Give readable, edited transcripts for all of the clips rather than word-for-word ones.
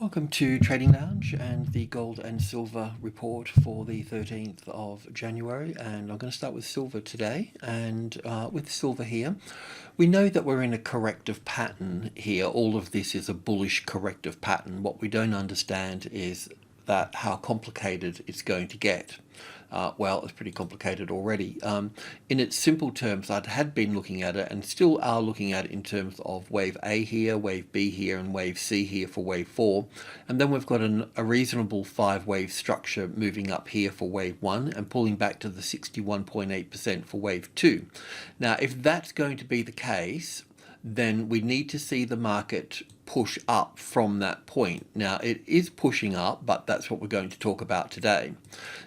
Welcome to Trading Lounge and the gold and silver report for the 13th of January, and I'm going to start with silver today. And with silver here, we know that we're in a corrective pattern here. All of this is a bullish corrective pattern. What we don't understand is that how complicated it's going to get. Well, it's pretty complicated already. In its simple terms, I had been looking at it and still are looking at it in terms of wave A here, wave B here, and wave C here for wave 4. And then we've got a reasonable 5-wave structure moving up here for wave 1 and pulling back to the 61.8% for wave 2. Now, if that's going to be the case, then we need to see the market push up from that point. Now, it is pushing up, but that's what we're going to talk about today.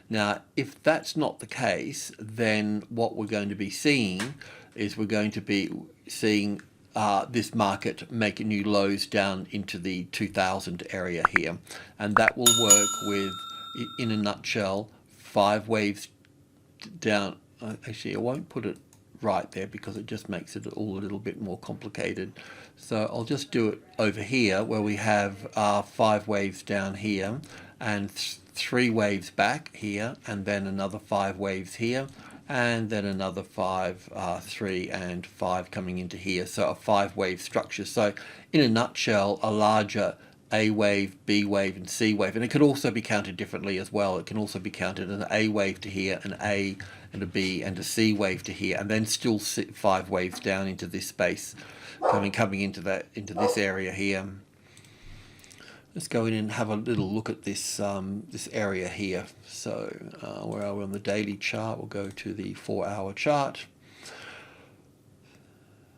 Now, if that's not the case, then what we're going to be seeing is we're going to be seeing this market make new lows down into the 2000 area here. And that will work with, in a nutshell, 5 waves down. Actually, I won't put it right there because it just makes it all a little bit more complicated. So I'll just do it over here where we have 5 waves down here and 3 waves back here, and then another 5 waves here, and then another 5, 3 and 5 coming into here. So a 5-wave structure. So in a nutshell, a larger A wave, B wave and C wave, and it could also be counted differently as well. It can also be counted an A wave to here, an A and a B and a C wave to here, and then still 5 waves down into this space, coming into this area here. Let's go in and have a little look at this this area here. So where are we on the daily chart? We'll go to the 4-hour chart.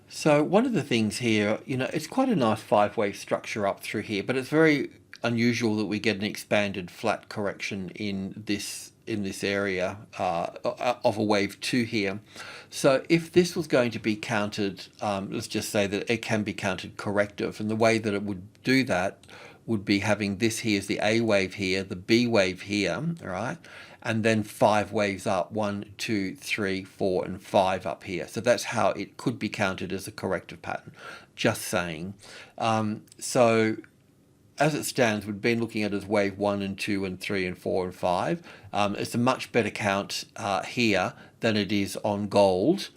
So one of the things here, it's quite a nice 5-wave structure up through here, but it's very unusual that we get an expanded flat correction in this area of a wave 2 here. So if this was going to be counted, let's just say that it can be counted corrective, and the way that it would do that would be having this here as the A wave here, the B wave here, all right, and then 5 waves up, 1, 2, 3, 4, and 5 up here. So that's how it could be counted as a corrective pattern, just saying. So as it stands, we've been looking at it as wave 1 and 2 and 3 and 4 and 5. It's a much better count here than it is on gold.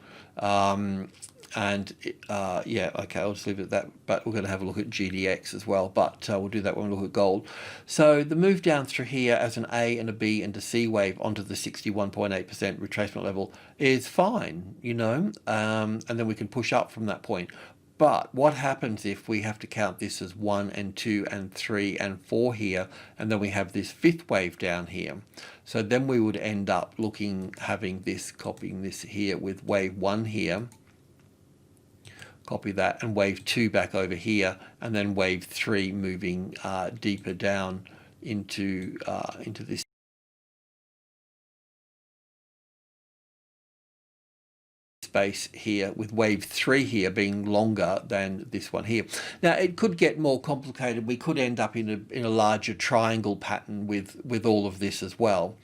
Yeah, okay, I'll just leave it at that, but we're going to have a look at GDX as well, but we'll do that when we look at gold. So the move down through here as an A and a B and a C wave onto the 61.8% retracement level is fine, and then we can push up from that point. But what happens if we have to count this as 1 and 2 and 3 and 4 here, and then we have this 5th wave down here? So then we would end up having this, copying this here with wave 1 here, copy that, and wave 2 back over here, and then wave 3 moving deeper down into this space here, with wave 3 here being longer than this one here. Now it could get more complicated. We could end up in a larger triangle pattern with all of this as well.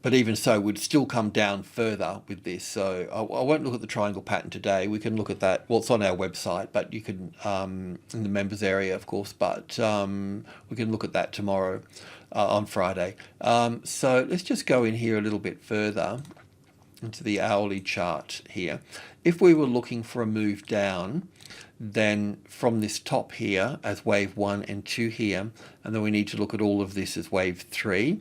But even so, we'd still come down further with this. So I won't look at the triangle pattern today. We can look at that. Well, it's on our website, but you can, in the members area, of course, but we can look at that tomorrow on Friday. So let's just go in here a little bit further into the hourly chart here. If we were looking for a move down, then from this top here as wave 1 and 2 here, and then we need to look at all of this as wave 3,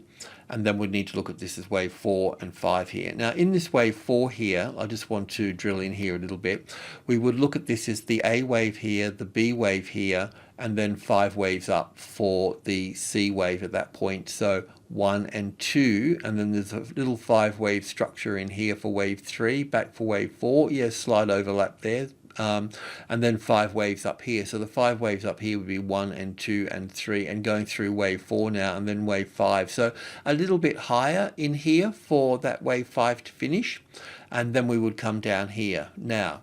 and then we need to look at this as wave 4 and 5 here. Now in this wave 4 here, I just want to drill in here a little bit. We would look at this as the A wave here, the B wave here, and then 5 waves up for the C wave at that point. So 1 and 2, and then there's a little 5-wave structure in here for wave 3, back for wave 4. Yes, slight overlap there. And then 5 waves up here. So the 5 waves up here would be 1 and 2 and 3, and going through wave 4 now, and then wave 5. So a little bit higher in here for that wave 5 to finish, and then we would come down here. Now,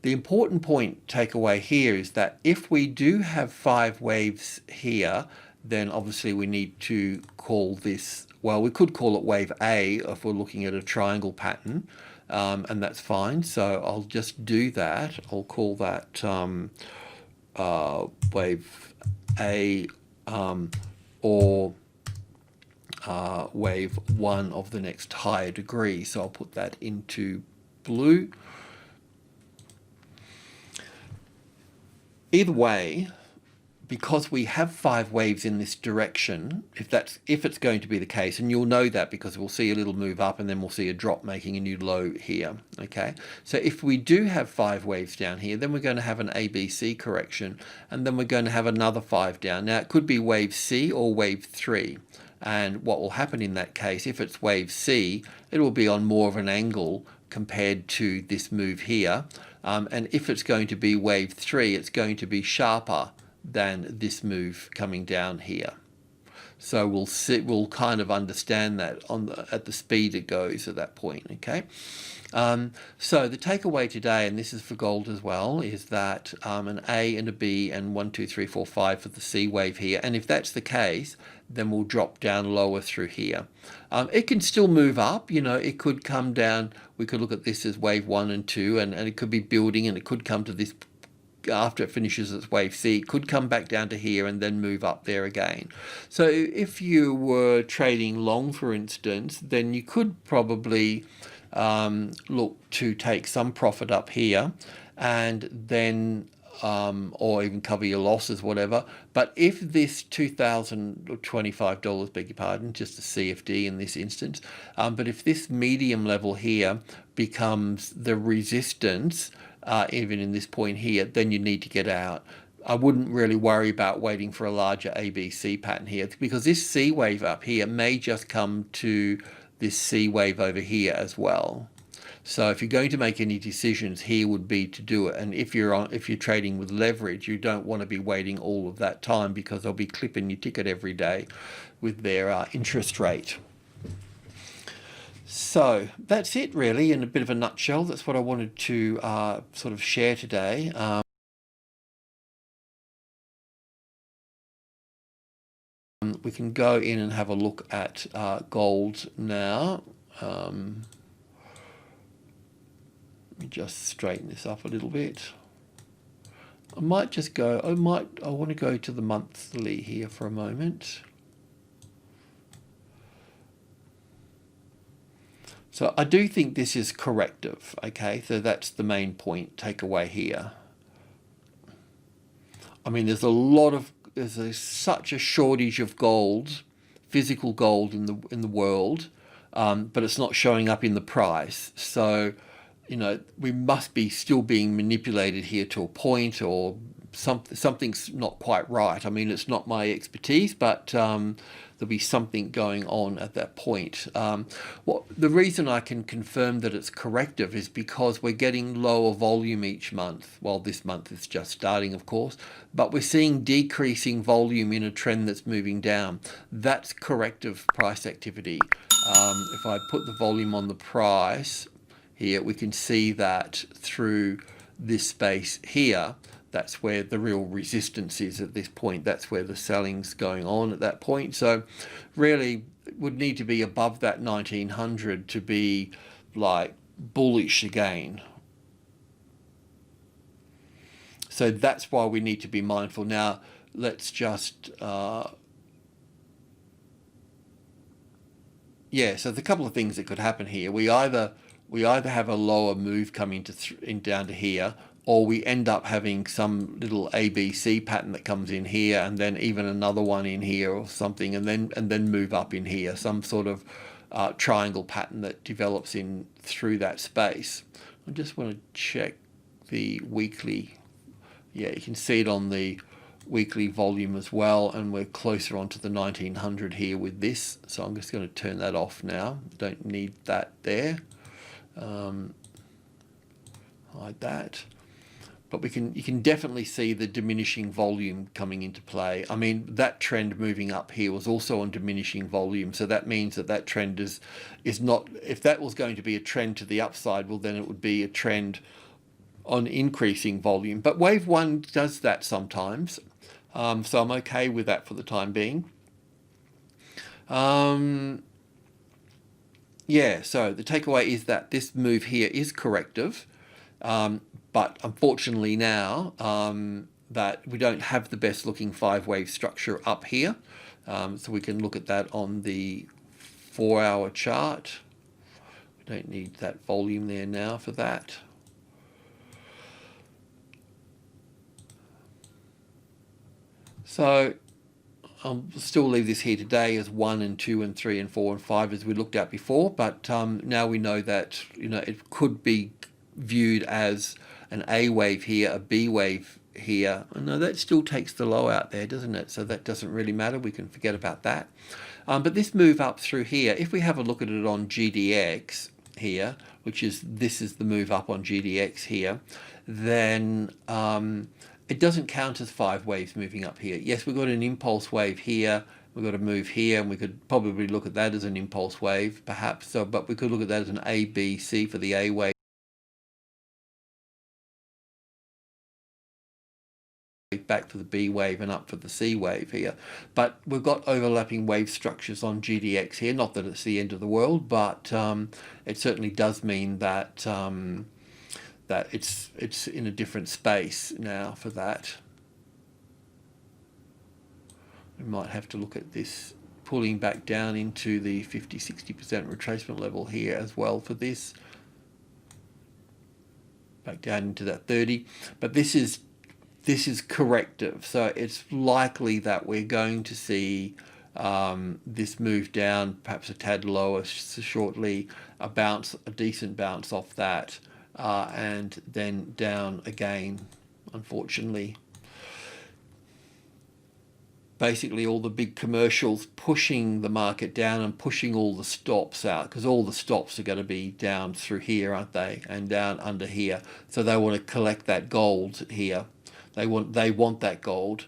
the important point takeaway here is that if we do have 5 waves here, then obviously we need to call this, well, we could call it wave A if we're looking at a triangle pattern. And that's fine. So I'll just do that. I'll call that wave A or wave 1 of the next higher degree. So I'll put that into blue. Either way, because we have 5 waves in this direction, if it's going to be the case, and you'll know that because we'll see a little move up and then we'll see a drop making a new low here. Okay, so if we do have 5 waves down here, then we're going to have an ABC correction, and then we're going to have another 5 down. Now it could be wave C or wave 3, and what will happen in that case, if it's wave C, it will be on more of an angle compared to this move here, and if it's going to be wave 3, it's going to be sharper than this move coming down here. So we'll kind of understand that at the speed it goes at that point. Okay, so the takeaway today, and this is for gold as well, is that an A and a B and 1, 2, 3, 4, 5 for the C wave here, and if that's the case, then we'll drop down lower through here. It can still move up, you know, it could come down. We could look at this as wave 1 and 2, and it could be building, and it could come to this after it finishes its wave C, it could come back down to here and then move up there again. So if you were trading long, for instance, then you could probably look to take some profit up here and then or even cover your losses, whatever. But if this $2,025, beg your pardon, just a CFD in this instance, but if this medium level here becomes the resistance, even in this point here, then you need to get out. I wouldn't really worry about waiting for a larger ABC pattern here, because this C wave up here may just come to this C wave over here as well. So if you're going to make any decisions, here would be to do it. And if you're trading with leverage, you don't want to be waiting all of that time, because they'll be clipping your ticket every day with their interest rate. So that's it really, in a bit of a nutshell. That's what I wanted to sort of share today. We can go in and have a look at gold now. Let me just straighten this up a little bit. I might just go, I want to go to the monthly here for a moment. So I do think this is corrective, okay? So that's the main point, takeaway here. I mean, there's such a shortage of gold, physical gold in the world, but it's not showing up in the price. So, you know, we must be still being manipulated here to a point, or something's not quite right. I mean, it's not my expertise, but there'll be something going on at that point. The reason I can confirm that it's corrective is because we're getting lower volume each month. Well, this month is just starting, of course, but we're seeing decreasing volume in a trend that's moving down. That's corrective price activity. If I put the volume on the price here, we can see that through this space here, that's where the real resistance is at this point. That's where the selling's going on at that point. So really it would need to be above that 1900 to be like bullish again. So that's why we need to be mindful. Now let's just so there's a couple of things that could happen here. We either have a lower move coming down to here, or we end up having some little ABC pattern that comes in here, and then even another one in here or something, and then move up in here, some sort of triangle pattern that develops in through that space. I just want to check the weekly. Yeah, you can see it on the weekly volume as well, and we're closer onto the 1900 here with this. So I'm just going to turn that off now. Don't need that there. Hide that. But you can definitely see the diminishing volume coming into play. I mean, that trend moving up here was also on diminishing volume, so that means that trend is not, if that was going to be a trend to the upside, well then it would be a trend on increasing volume. But wave 1 does that sometimes, so I'm okay with that for the time being. Yeah, so the takeaway is that this move here is corrective, but unfortunately now that we don't have the best looking 5-wave structure up here. So we can look at that on the 4-hour chart. We don't need that volume there now for that. So I'll still leave this here today as 1 and 2 and 3 and 4 and 5 as we looked at before, but now we know that it could be viewed as an A wave here, a B wave here. No, that still takes the low out there, doesn't it? So that doesn't really matter. We can forget about that. But this move up through here, if we have a look at it on GDX here, this is the move up on GDX here, then it doesn't count as 5 waves moving up here. Yes, we've got an impulse wave here, we've got a move here, and we could probably look at that as an impulse wave, perhaps. So, but we could look at that as an A, B, C for the A wave, back for the B wave, and up for the C wave here. But we've got overlapping wave structures on GDX here. Not that it's the end of the world, but it certainly does mean that that it's in a different space now for that. We might have to look at this pulling back down into the 50-60% retracement level here as well for this. Back down into that 30. But this is corrective, so it's likely that we're going to see this move down, perhaps a tad lower shortly, a decent bounce off that, and then down again, unfortunately. Basically all the big commercials pushing the market down and pushing all the stops out, because all the stops are going to be down through here, aren't they, and down under here. So they want to collect that gold here. They want that gold.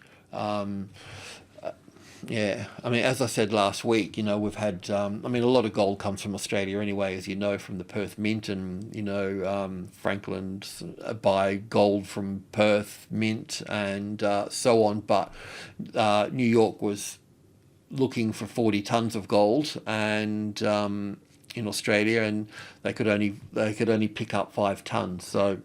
Yeah, I mean, as I said last week, we've had, I mean, a lot of gold comes from Australia anyway, as you know, from the Perth Mint, and, Franklin's buy gold from Perth Mint and so on. But New York was looking for 40 tons of gold, and in Australia, and they could only pick up 5 tons. So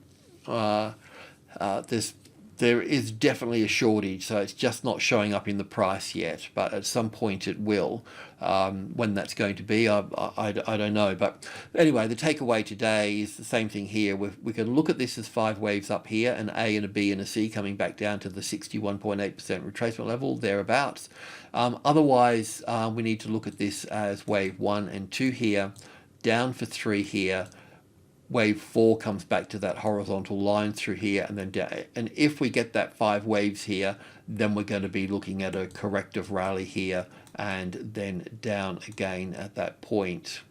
there is definitely a shortage, so it's just not showing up in the price yet, but at some point it will. When that's going to be, I don't know. But anyway, the takeaway today is the same thing here. We can look at this as 5 waves up here, an A and a B and a C coming back down to the 61.8% retracement level, thereabouts. Otherwise, we need to look at this as wave 1 and 2 here, down for 3 here. Wave 4 comes back to that horizontal line through here, and then down. And if we get that 5 waves here, then we're going to be looking at a corrective rally here, and then down again at that point.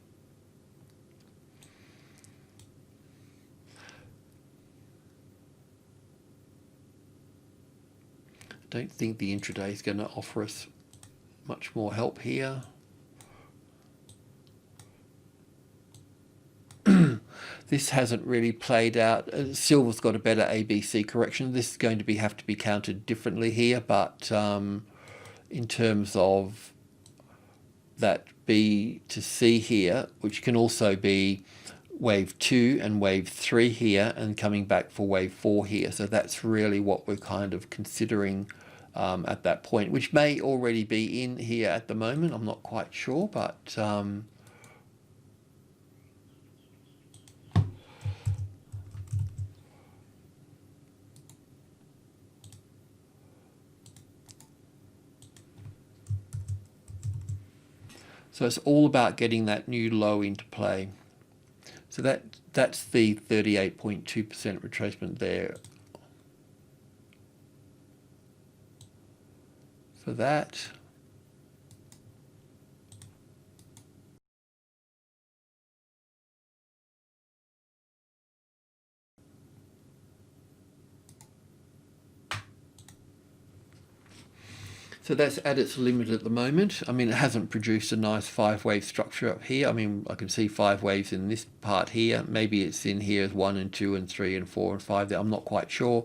I don't think the intraday is going to offer us much more help here. This hasn't really played out. Silver's got a better ABC correction. This is going to have to be counted differently here, but in terms of that B to C here, which can also be wave 2 and wave 3 here, and coming back for wave 4 here. So that's really what we're kind of considering at that point, which may already be in here at the moment. I'm not quite sure, but so it's all about getting that new low into play. So that's the 38.2% retracement there for that. So that's at its limit at the moment. I mean, it hasn't produced a nice 5-wave structure up here. I mean, I can see 5 waves in this part here. Maybe it's in here as 1 and 2 and 3 and 4 and 5 there. I'm not quite sure.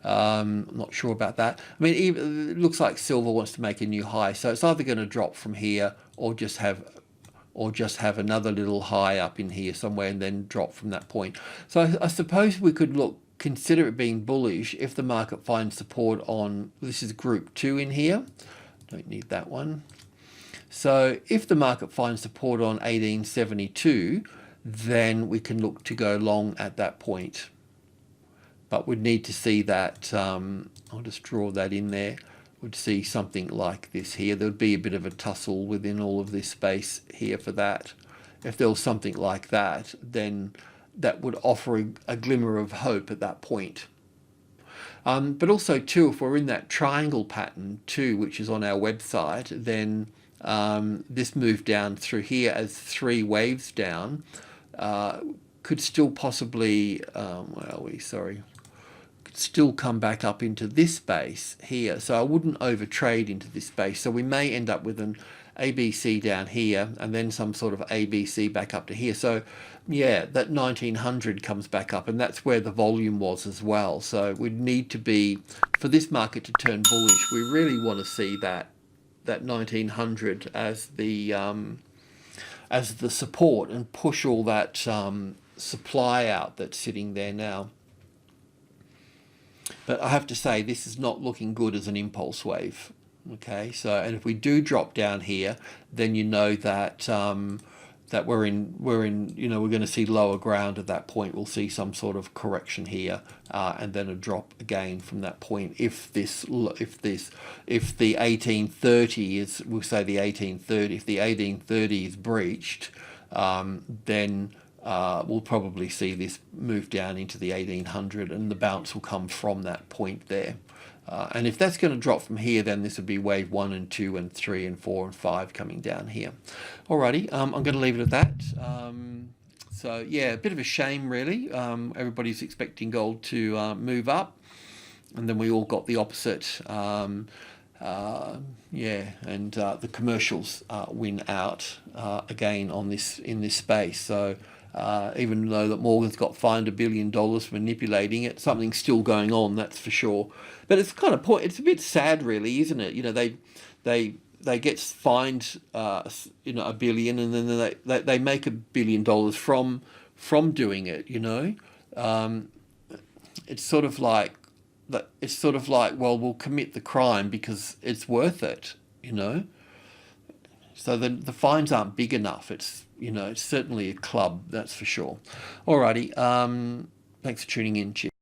I'm not sure about that. I mean, it looks like silver wants to make a new high. So it's either going to drop from here or just have another little high up in here somewhere and then drop from that point. So I suppose we could look consider it being bullish if the market finds support on, this is group 2 in here, don't need that one. So if the market finds support on 1872, then we can look to go long at that point. But we'd need to see that, I'll just draw that in there, would see something like this here. There would be a bit of a tussle within all of this space here for that. If there was something like that, then that would offer a glimmer of hope at that point. But also too, if we're in that triangle pattern too, which is on our website, then this move down through here as 3 waves down could still possibly, where are we, sorry, could still come back up into this space here. So I wouldn't overtrade into this space. So we may end up with an ABC down here and then some sort of ABC back up to here. So yeah, that 1900 comes back up, and that's where the volume was as well. So we'd need to be, for this market to turn bullish, we really want to see that 1900 as the support and push all that supply out that's sitting there now. But I have to say, this is not looking good as an impulse wave. Okay, so, and if we do drop down here, then you know that that we're in, you know, we're going to see lower ground at that point. We'll see some sort of correction here, and then a drop again from that point. If the 1830 is, we'll say the 1830, if the 1830 is breached, then we'll probably see this move down into the 1800, and the bounce will come from that point there. And if that's going to drop from here, then this would be wave 1 and 2 and 3 and 4 and 5 coming down here. Alrighty, I'm going to leave it at that. So yeah, a bit of a shame really. Everybody's expecting gold to move up, and then we all got the opposite. Yeah, and the commercials win out again on this, in this space. So even though that Morgan's got fined $1 billion for manipulating it, something's still going on, that's for sure. But it's kind of it's a bit sad, really, isn't it? You know, they get fined, you know, $1 billion, and then they make $1 billion from doing it. You know, it's sort of like that. It's sort of like, well, we'll commit the crime because it's worth it. You know. So the fines aren't big enough. It's, you know, it's certainly a club, that's for sure. Alrighty, thanks for tuning in. Cheers.